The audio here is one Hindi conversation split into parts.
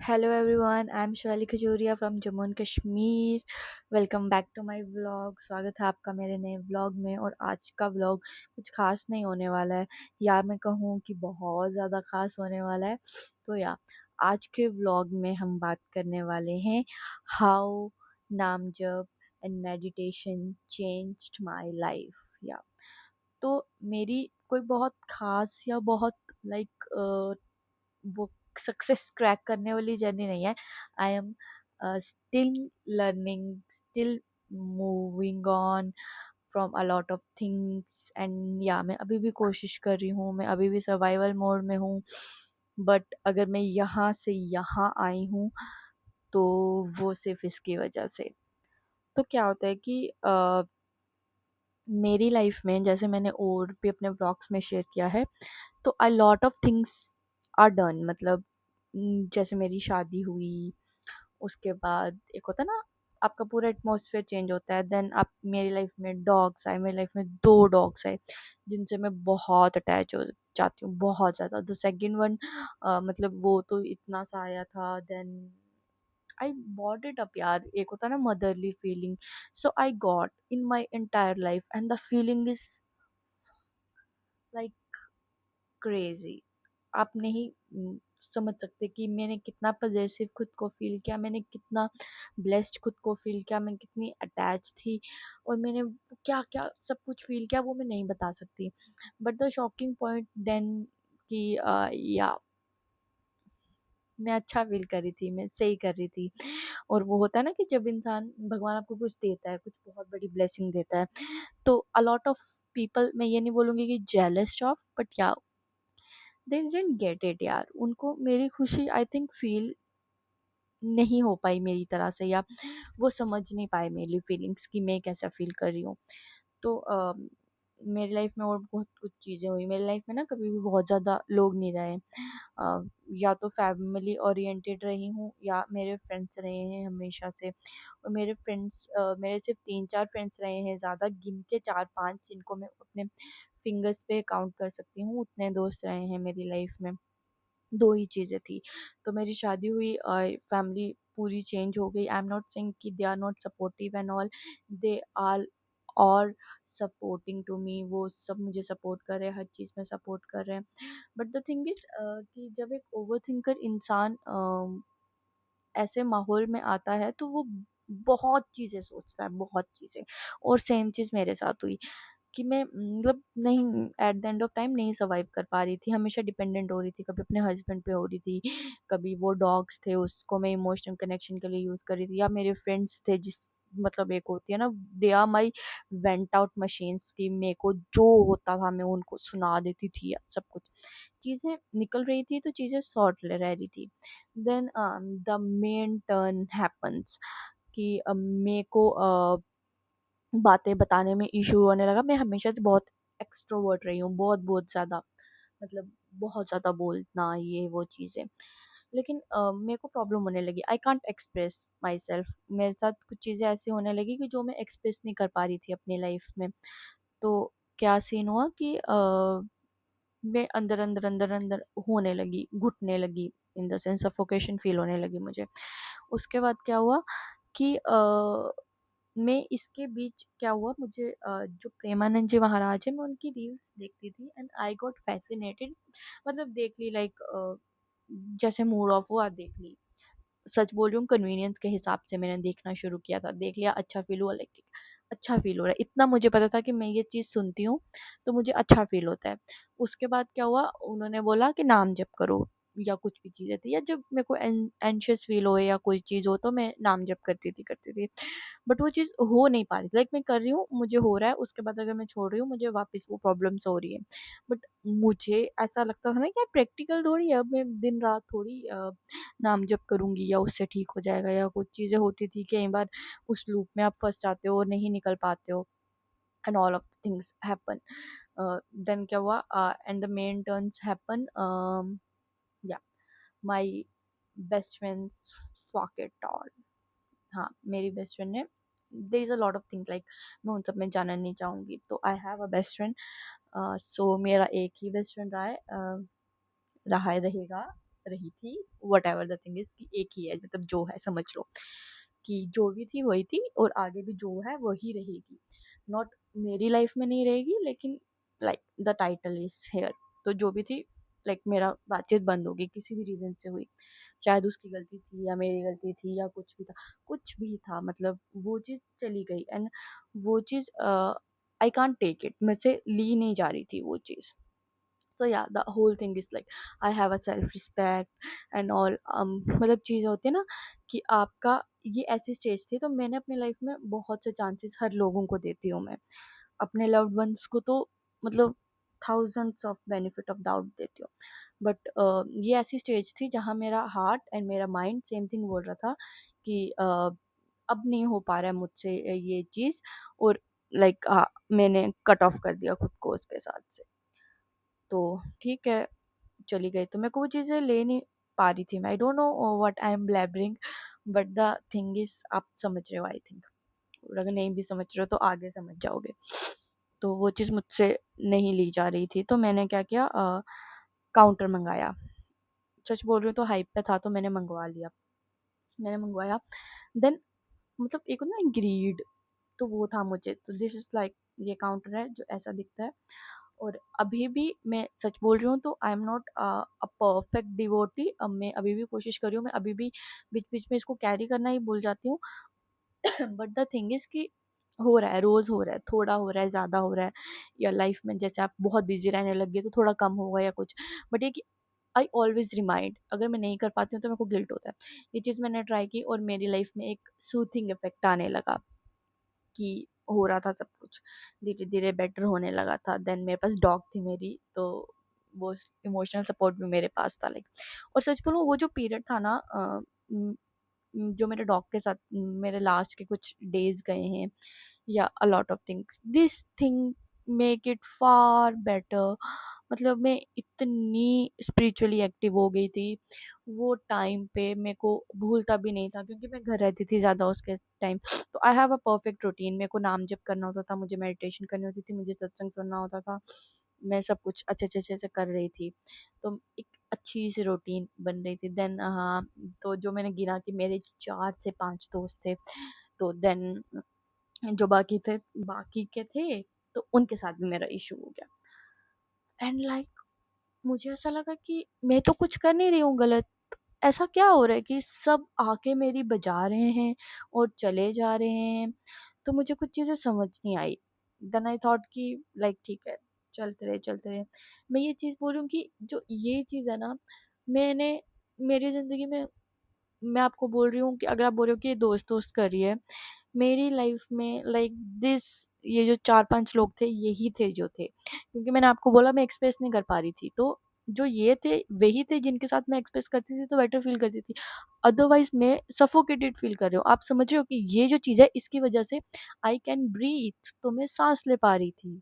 Hello everyone, I'm Shivali Khajuria from Jammu and Kashmir. Welcome back to my vlog. स्वागत है आपका मेरे नए व्लॉग में। और आज का व्लॉग कुछ खास नहीं होने वाला है, या मैं कहूँ कि बहुत ज़्यादा खास होने वाला है। तो आज के व्लॉग में हम बात करने वाले हैं हाउ नाम जप and meditation changed my life. तो मेरी कोई बहुत खास या बहुत लाइक वो सक्सेस क्रैक करने वाली जर्नी नहीं है। I am still learning, still moving on from a lot of things and मैं अभी भी कोशिश कर रही हूँ, मैं अभी भी सर्वाइवल मोड में हूँ। बट अगर मैं यहाँ से यहाँ आई हूँ तो वो सिर्फ इसकी वजह से। तो क्या होता है कि मेरी लाइफ में, जैसे मैंने और भी अपने ब्लॉग्स में शेयर किया है, तो a lot of things are done. मतलब जैसे मेरी शादी हुई, उसके बाद एक होता है ना, आपका पूरा एटमॉस्फेयर चेंज होता है। देन आप मेरी लाइफ में डॉग्स आए, मेरी लाइफ में 2 डॉग्स आए जिनसे मैं बहुत अटैच हो जाती हूँ, बहुत ज़्यादा। द सेकेंड वन मतलब वो तो इतना सा आया था। Then I bought it up यार। एक होता है ना motherly feeling, so I got in my entire life and the feeling is like crazy. आप नहीं समझ सकते कि मैंने कितना पजेसिव खुद को फील किया, मैंने कितना ब्लेस्ड खुद को फील किया, मैं कितनी अटैच थी, और मैंने क्या क्या सब कुछ फील किया वो मैं नहीं बता सकती। But the shocking point then कि मैं अच्छा फील कर रही थी, मैं सही कर रही थी। और वो होता है ना कि जब इंसान, भगवान आपको कुछ देता है, कुछ बहुत बड़ी ब्लेसिंग देता है, तो अ लॉट ऑफ पीपल, मैं ये नहीं बोलूँगी कि jealous of, but they didn't get it यार। उनको मेरी खुशी आई थिंक फील नहीं हो पाई मेरी तरह से, या वो समझ नहीं पाए मेरी फीलिंग्स कि मैं कैसा फील कर रही हूँ। तो मेरी लाइफ में और बहुत कुछ चीज़ें हुई। मेरी लाइफ में ना कभी भी बहुत ज़्यादा लोग नहीं रहे। या तो फैमिली ओरिएंटेड रही हूँ, या मेरे फ्रेंड्स रहे हैं हमेशा से। और मेरे फ्रेंड्स, मेरे सिर्फ 3-4 फ्रेंड्स रहे हैं, ज़्यादा गिन के 4-5 जिनको मैं अपने फिंगर्स पे काउंट कर सकती हूँ, उतने दोस्त रहे हैं मेरी लाइफ में। 2 ही चीज़ें थी। तो मेरी शादी हुई, फैमिली पूरी चेंज हो गई। आई एम नॉट सेइंग कि they are not supportive and all, they are और सपोर्टिंग टू मी। वो सब मुझे सपोर्ट कर रहे हैं, हर चीज़ में सपोर्ट कर रहे हैं। बट द थिंग इज़ कि जब एक ओवरथिंकर इंसान ऐसे माहौल में आता है तो वो बहुत चीज़ें सोचता है, बहुत चीज़ें। और सेम चीज़ मेरे साथ हुई कि मैं मतलब नहीं, at the end of time नहीं सर्वाइव कर पा रही थी, हमेशा डिपेंडेंट हो रही थी। कभी अपने हस्बैंड पे हो रही थी, कभी वो डॉग्स थे उसको मैं इमोशनल कनेक्शन के लिए यूज़ कर रही थी, या मेरे फ्रेंड्स थे जिस, मतलब एक होती है ना, they are my vent out machines, की मेरे को जो होता था मैं उनको सुना देती थी, या सब कुछ चीज़ें निकल रही थी तो चीज़ें सॉर्ट रह रही थी। Then the main turn happens कि मेरे को बातें बताने में इशू होने लगा। मैं हमेशा से बहुत एक्सट्रोवर्ट रही हूँ, बहुत बहुत ज़्यादा, मतलब बहुत ज़्यादा बोलना, ये वो चीज़ें। लेकिन मेरे को प्रॉब्लम होने लगी, I can't express my self. मेरे साथ कुछ चीज़ें ऐसी होने लगी कि जो मैं एक्सप्रेस नहीं कर पा रही थी अपनी लाइफ में। तो क्या सीन हुआ कि मैं अंदर अंदर अंदर अंदर होने लगी, घुटने लगी, in the sense suffocation feel होने लगी मुझे। उसके बाद क्या हुआ कि मैं इसके बीच क्या हुआ, मुझे जो प्रेमानंद जी महाराज है, मैं उनकी रील्स देखती थी एंड आई गॉट फैसिनेटेड। मतलब देख ली, लाइक जैसे मूड ऑफ हुआ देख ली। सच बोल रही हूँ, कन्वीनियंस के हिसाब से मैंने देखना शुरू किया था, देख लिया, अच्छा फील हुआ, लाइक अच्छा फील हो रहा है, इतना मुझे पता था कि मैं ये चीज़ सुनती हूँ तो मुझे अच्छा फील होता है। उसके बाद क्या हुआ, उन्होंने बोला कि नाम जप करो, या कुछ भी चीज़ें थी, या जब मेरे को एंशियस फील हो या कोई चीज़ हो तो मैं नाम जप करती थी। बट वो चीज़ हो नहीं पा रही थी। लाइक मैं कर रही हूँ, मुझे हो रहा है, उसके बाद अगर मैं छोड़ रही हूँ मुझे वापस वो प्रॉब्लम्स हो रही है। बट मुझे ऐसा लगता था ना कि यार प्रैक्टिकल थोड़ी है, अब मैं दिन रात थोड़ी नाम जप करूँगी या उससे ठीक हो जाएगा। या कुछ चीज़ें होती थी, कई बार उस लूप में आप फँस जाते हो और नहीं निकल पाते हो, and all of things happen. Then क्या हुआ, and the men turns happen, या my best friends fuck it all. हाँ, मेरी बेस्ट फ्रेंड है, there is a lot of things like, मैं उन सब में जानना नहीं चाहूँगी। तो I have a best friend, so मेरा एक ही बेस्ट फ्रेंड रहा है, रहेगा। रही थी, व्हाटएवर द थिंग इज़ कि एक ही है, मतलब जो है समझ लो कि जो भी थी वही थी और आगे भी जो है वही रहेगी। नॉट मेरी लाइफ में नहीं रहेगी, लेकिन like the title is here. तो जो भी थी, लाइक मेरा बातचीत बंद हो गई किसी भी रीज़न से हुई। शायद उसकी गलती थी या मेरी गलती थी या कुछ भी था, मतलब वो चीज़ चली गई एंड वो चीज़ आई कांट टेक इट, मुझसे ली नहीं जा रही थी वो चीज़। So yeah the whole thing is like I have a self respect and all, मतलब चीज़ होती है ना कि आपका ये ऐसी स्टेज थी, तो मैंने अपनी लाइफ में बहुत से चांसेस हर लोगों को देती हूँ मैं। अपने लव्ड वंस को तो मतलब thousands of benefit of doubt देती हूँ। बट ये ऐसी स्टेज थी जहाँ मेरा हार्ट एंड मेरा माइंड सेम थिंग बोल रहा था कि अब नहीं हो पा रहा है मुझसे ये चीज़, और लाइक मैंने कट ऑफ कर दिया खुद को उसके साथ से। तो ठीक है, चली गई। तो मेरे को वो चीज़ें ले नहीं पा रही थी मैं। I don't know what I am blabbering, but the thing is आप समझ रहे हो आई थिंक। और अगर नहीं भी समझ रहे हो तो आगे समझ जाओगे। तो वो चीज़ मुझसे नहीं ली जा रही थी, तो मैंने क्या किया, काउंटर मंगाया। सच बोल रही हूँ तो हाइप पे था तो मैंने मंगवा लिया। मैंने मंगवाया, देन मतलब एक होता है ना ग्रीड, तो वो था मुझे। तो दिस इज़ लाइक ये काउंटर है जो ऐसा दिखता है। और अभी भी मैं सच बोल रही हूँ तो I am not a perfect devotee. अब मैं अभी भी कोशिश कर रही हूँ, मैं अभी भी बीच-बीच में इसको कैरी करना ही भूल जाती हूँ। बट द थिंग इज़ कि हो रहा है, रोज़ हो रहा है, थोड़ा हो रहा है, ज़्यादा हो रहा है, या लाइफ में जैसे आप बहुत बिज़ी रहने लग गए तो थोड़ा कम होगा या कुछ। बट ये कि आई ऑलवेज़ रिमाइंड, अगर मैं नहीं कर पाती हूँ तो मेरे को गिल्ट होता है। ये चीज़ मैंने ट्राई की और मेरी लाइफ में एक सूथिंग इफ़ेक्ट आने लगा कि हो रहा था सब कुछ, धीरे-धीरे बेटर होने लगा था। देन मेरे पास डॉग थी मेरी, तो वो इमोशनल सपोर्ट भी मेरे पास था लाइक। और सच बोलूँ वो जो पीरियड था ना, जो मेरे डॉग के साथ मेरे लास्ट के कुछ डेज़ गए हैं, या अ lot of things, this thing make it far better. मतलब मैं इतनी स्पिरिचुअली एक्टिव हो गई थी वो टाइम पे, मेरे को भूलता भी नहीं था क्योंकि मैं घर रहती थी ज़्यादा उसके टाइम। तो I have a perfect routine, मेरे को नाम जप करना होता था, मुझे मेडिटेशन करनी होती थी, मुझे सत्संग सुनना होता था। मैं सब कुछ अच्छे से कर रही थी। तो एक अच्छी सी रूटीन बन रही थी। देन हाँ, तो जो मैंने गिना कि मेरे 4 से 5 दोस्त थे। तो देन जो बाकी के थे, तो उनके साथ भी मेरा इश्यू हो गया। एंड लाइक मुझे ऐसा लगा कि मैं तो कुछ कर नहीं रही हूँ गलत। ऐसा क्या हो रहा है कि सब आके मेरी बजा रहे हैं और चले जा रहे हैं। तो मुझे कुछ चीज़ें समझ नहीं आई। देन आई थॉट कि लाइक ठीक है, चलते रहे। मैं ये चीज़ बोलूँ कि जो ये चीज़ है ना, मैंने मेरी ज़िंदगी में, मैं आपको बोल रही हूँ कि अगर आप बोल रहे हो कि ये दोस्त-दोस्त कर रही है, मेरी लाइफ में लाइक दिस, ये जो 4-5 लोग थे यही थे जो थे। क्योंकि मैंने आपको बोला मैं एक्सप्रेस नहीं कर पा रही थी। तो जो ये थे वही थे जिनके साथ मैं एक्सप्रेस करती थी तो बेटर फ़ील करती थी। अदरवाइज़ मैं सफोकेटेड फ़ील कर रही हूँ। आप समझ रहे हो कि ये जो चीज़ है इसकी वज़ह से आई कैन ब्रीथ, तो मैं साँस ले पा रही थी।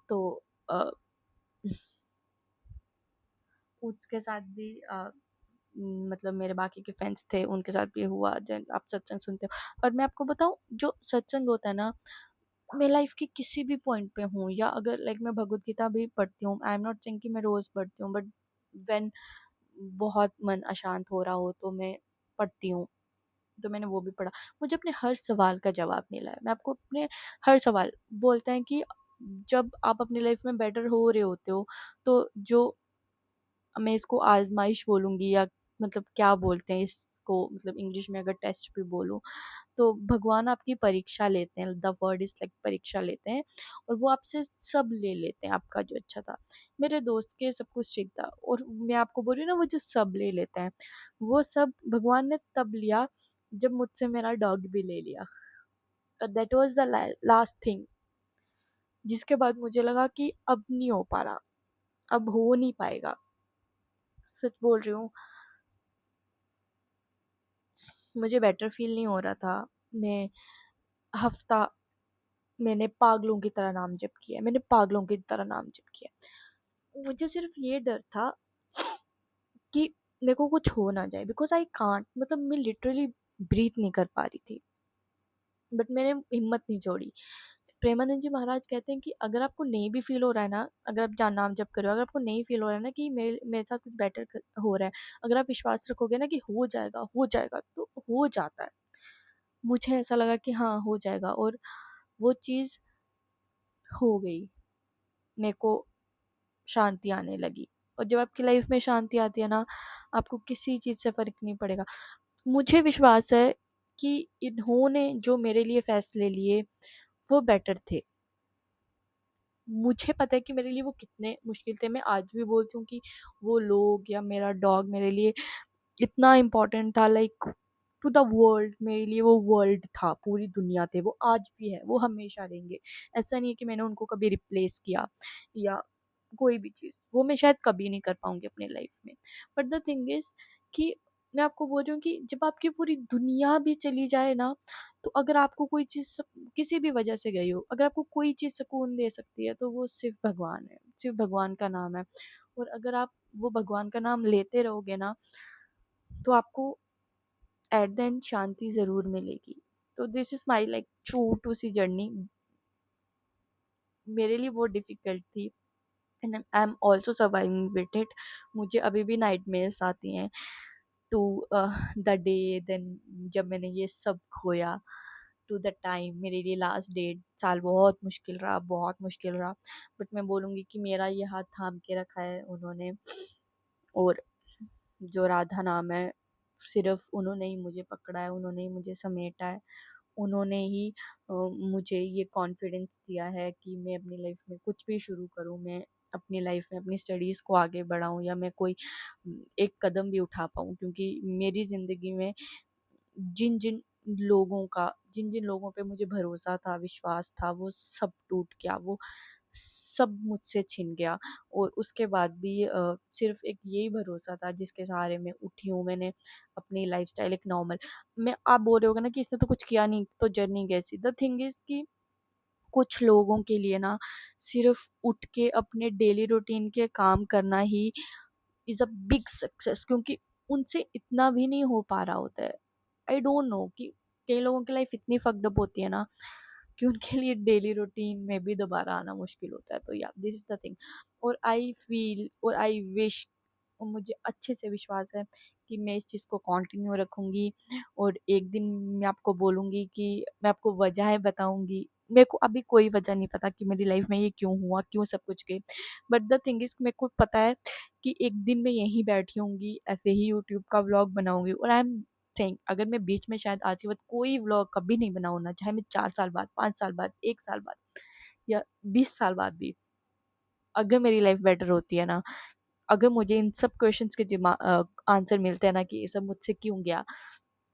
तो अ, उसके साथ भी मतलब मेरे बाकी के फ्रेंड्स थे उनके साथ भी हुआ। जब आप सत्संग सुनते हो, और मैं आपको बताऊँ जो सत्संग होता है ना, मैं लाइफ के किसी भी पॉइंट पे हूँ, या अगर लाइक मैं भगवत गीता भी पढ़ती हूँ, आई एम नॉट सेइंग कि मैं रोज़ पढ़ती हूँ, बट व्हेन बहुत मन अशांत हो रहा हो तो मैं पढ़ती हूँ। तो मैंने वो भी पढ़ा। मुझे अपने हर सवाल का जवाब मिला है। मैं आपको अपने हर सवाल, बोलते हैं कि जब आप अपनी लाइफ में बेटर हो रहे होते हो, तो जो, मैं इसको आज़माइश बोलूँगी या मतलब क्या बोलते हैं इसको, मतलब इंग्लिश में अगर टेस्ट भी बोलूँ, तो भगवान आपकी परीक्षा लेते हैं। द वर्ड इज़ लाइक परीक्षा लेते हैं, और वो आपसे सब ले लेते हैं आपका जो अच्छा था। मेरे दोस्त के सब कुछ ठीक था, और मैं आपको बोल रही हूँ ना वो जो सब ले लेते हैं, वो सब भगवान ने तब लिया जब मुझसे मेरा डॉग भी ले लिया। That was the last thing, जिसके बाद मुझे लगा कि अब नहीं हो पा रहा, अब हो नहीं पाएगा। सच बोल रही हूँ, मुझे बेटर फ़ील नहीं हो रहा था। मैं हफ़्ता मैंने पागलों की तरह नाम जप किया, मैंने पागलों की तरह नाम जप किया। मुझे सिर्फ़ ये डर था कि मेरे को कुछ हो ना जाए, बिकॉज़ आई कांट, मतलब मैं लिटरली ब्रीथ नहीं कर पा रही थी। बट मैंने हिम्मत नहीं छोड़ी। प्रेमानंद जी महाराज कहते हैं कि अगर आपको नहीं भी फ़ील हो रहा है ना, अगर आप जा नाम जप कर रहे हो, अगर आपको नहीं फ़ील हो रहा है ना कि मेरे मेरे साथ कुछ बेटर हो रहा है, अगर आप विश्वास रखोगे ना कि हो जाएगा, तो हो जाता है। मुझे ऐसा लगा कि हाँ, हो जाएगा, और वो चीज़ हो गई। मेरे को शांति आने लगी, और जब आपकी लाइफ में शांति आती है ना, आपको किसी चीज़ से फ़र्क नहीं पड़ेगा। मुझे विश्वास है कि इन्होंने जो मेरे लिए फ़ैसले लिए, वो बेटर थे। मुझे पता है कि मेरे लिए वो कितने मुश्किल थे। मैं आज भी बोलती हूँ कि वो लोग या मेरा डॉग मेरे लिए इतना इम्पोर्टेंट था, लाइक टू द वर्ल्ड, मेरे लिए वो वर्ल्ड था, पूरी दुनिया थे। वो आज भी है, वो हमेशा रहेंगे। ऐसा नहीं है कि मैंने उनको कभी रिप्लेस किया या कोई भी चीज़, वो मैं शायद कभी नहीं कर पाऊँगी अपनी लाइफ में। बट द थिंग इज़ कि मैं आपको बोल रही हूँ कि जब आपकी पूरी दुनिया भी चली जाए ना, तो अगर आपको कोई चीज़ किसी भी वजह से गई हो, अगर आपको कोई चीज़ सुकून दे सकती है, तो वो सिर्फ़ भगवान है, सिर्फ़ भगवान का नाम है। और अगर आप वो भगवान का नाम लेते रहोगे ना, तो आपको एट द एंड शांति ज़रूर मिलेगी। तो this is my like true to see journey. मेरे लिए बहुत डिफ़िकल्ट थी, and I am also surviving with it. मुझे अभी भी नाइटमेयर्स आती हैं टू द डे देन जब मैंने ये सब खोया, टू द टाइम मेरे लिए लास्ट डेट साल बहुत मुश्किल रहा, बहुत मुश्किल रहा। बट मैं बोलूँगी कि मेरा ये हाथ थाम के रखा है उन्होंने, और जो राधा नाम है, सिर्फ उन्होंने ही मुझे पकड़ा है, उन्होंने ही मुझे समेटा है, उन्होंने ही मुझे ये कॉन्फिडेंस दिया है कि मैं अपनी लाइफ में कुछ भी शुरू करूँ, मैं अपनी लाइफ में अपनी स्टडीज़ को आगे बढ़ाऊँ, या मैं कोई एक कदम भी उठा पाऊँ, क्योंकि मेरी ज़िंदगी में जिन जिन लोगों पे मुझे भरोसा था, विश्वास था, वो सब टूट गया, वो सब मुझसे छिन गया। और उसके बाद भी सिर्फ़ एक यही भरोसा था जिसके सहारे मैं उठी हूँ। मैंने अपनी लाइफ़स्टाइल एक नॉर्मल, मैं आप बोल रहे होगे ना कि इसने तो कुछ किया नहीं, तो जर्नी कैसी? द थिंग इज़ कि कुछ लोगों के लिए ना सिर्फ़ उठ के अपने डेली रूटीन के काम करना he is a big success, क्योंकि उनसे इतना भी नहीं हो पा रहा होता है। आई डोंट नो कि कई लोगों की लाइफ इतनी फक्ड अप होती है ना कि उनके लिए डेली रूटीन में भी दोबारा आना मुश्किल होता है। तो या दिस इज़ द थिंग, और आई फील और आई विश, और मुझे अच्छे से विश्वास है कि मैं इस चीज़ को कंटिन्यू रखूँगी, और एक दिन मैं आपको बोलूँगी कि मैं आपको वजहें बताऊँगी। मेरे को अभी कोई वजह नहीं पता कि मेरी लाइफ में ये क्यों हुआ, क्यों सब कुछ गए। बट द थिंग इज़ मेरे को पता है कि एक दिन मैं यहीं बैठी होंगी, ऐसे ही यूट्यूब का व्लॉग बनाऊँगी, और आई एम सेइंग अगर मैं बीच में शायद आज के बाद कोई व्लॉग कभी नहीं बनाऊँ ना, चाहे मैं 4 साल बाद, 5 साल बाद, 1 साल बाद या 20 साल बाद भी, अगर मेरी लाइफ बेटर होती है ना, अगर मुझे इन सब क्वेश्चंस के आंसर मिलते हैं ना कि ये सब मुझसे क्यों गया,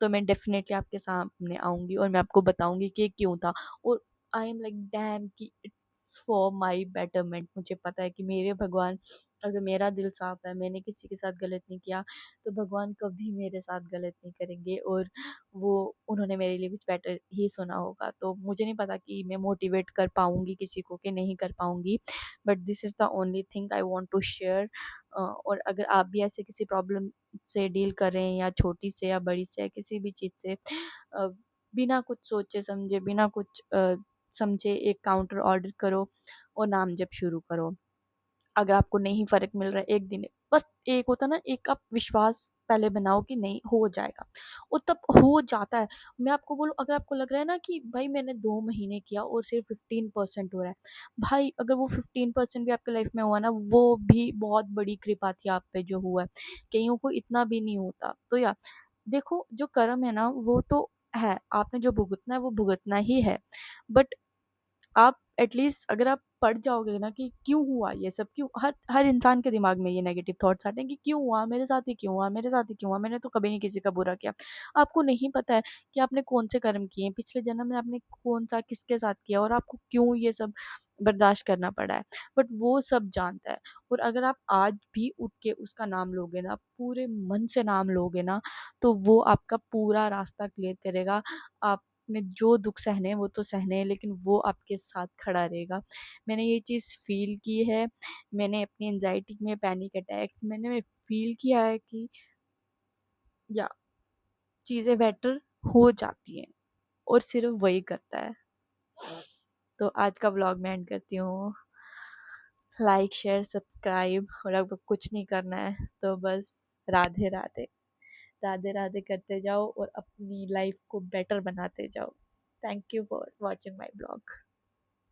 तो मैं डेफ़िनेटली आपके सामने आऊँगी और मैं आपको बताऊँगी कि ये क्यों था। और आई एम लाइक डैम कि इट्स फॉर माय बेटरमेंट। मुझे पता है कि मेरे भगवान, अगर मेरा दिल साफ़ है, मैंने किसी के साथ गलत नहीं किया, तो भगवान कभी मेरे साथ गलत नहीं करेंगे, और वो उन्होंने मेरे लिए कुछ बेटर ही सुना होगा। तो मुझे नहीं पता कि मैं मोटिवेट कर पाऊँगी किसी को कि नहीं कर पाऊँगी, but this is the only thing I want to share. और अगर आप भी ऐसे किसी प्रॉब्लम से डील कर रहे हैं, या छोटी से या बड़ी से, या किसी भी चीज़ से बिना कुछ सोचे समझे, बिना कुछ समझे एक काउंटर ऑर्डर करो और नाम जप शुरू करो। अगर आपको नहीं फ़र्क मिल रहा है एक दिन, बस एक होता है ना, एक आप विश्वास पहले बनाओ कि नहीं हो जाएगा, और तब हो जाता है। मैं आपको बोलूँ, अगर आपको लग रहा है ना कि भाई मैंने 2 महीने किया और सिर्फ 15% हो रहा है, भाई अगर वो 15% भी आपकी लाइफ में हुआ ना, वो भी बहुत बड़ी कृपा थी आप पे जो हुआ है। कईयों को इतना भी नहीं होता। तो या देखो, जो कर्म है ना वो तो है, आपने जो भुगतना है वो भुगतना ही है। बट आप एटलीस्ट अगर आप पढ़ जाओगे ना कि क्यों हुआ ये सब, क्यों, हर हर इंसान के दिमाग में ये नेगेटिव थॉट्स आते हैं कि क्यों हुआ मेरे साथ, ही क्यों हुआ मेरे साथ, ही क्यों हुआ, मैंने तो कभी नहीं किसी का बुरा किया। आपको नहीं पता है कि आपने कौन से कर्म किए हैं, पिछले जन्म में आपने कौन सा किसके साथ किया, और आपको क्यों ये सब बर्दाश्त करना पड़ा है। बट वो सब जानता है। और अगर आप आज भी उठ के उसका नाम लोगे ना, पूरे मन से नाम लोगे ना, तो वो आपका पूरा रास्ता क्लियर करेगा। आपने जो दुख सहने हैं वो तो सहने हैं, लेकिन वो आपके साथ खड़ा रहेगा। मैंने ये चीज़ फ़ील की है। मैंने अपनी एंग्ज़ायटी में, पैनिक अटैक्स मैंने फ़ील किया है कि या चीज़ें बेटर हो जाती हैं, और सिर्फ़ वही करता है। तो आज का व्लॉग मैं एंड करती हूँ। लाइक शेयर सब्सक्राइब, और अब कुछ नहीं करना है तो बस राधे राधे, राधे राधे करते जाओ और अपनी लाइफ को बेटर बनाते जाओ। Thank you for watching my blog.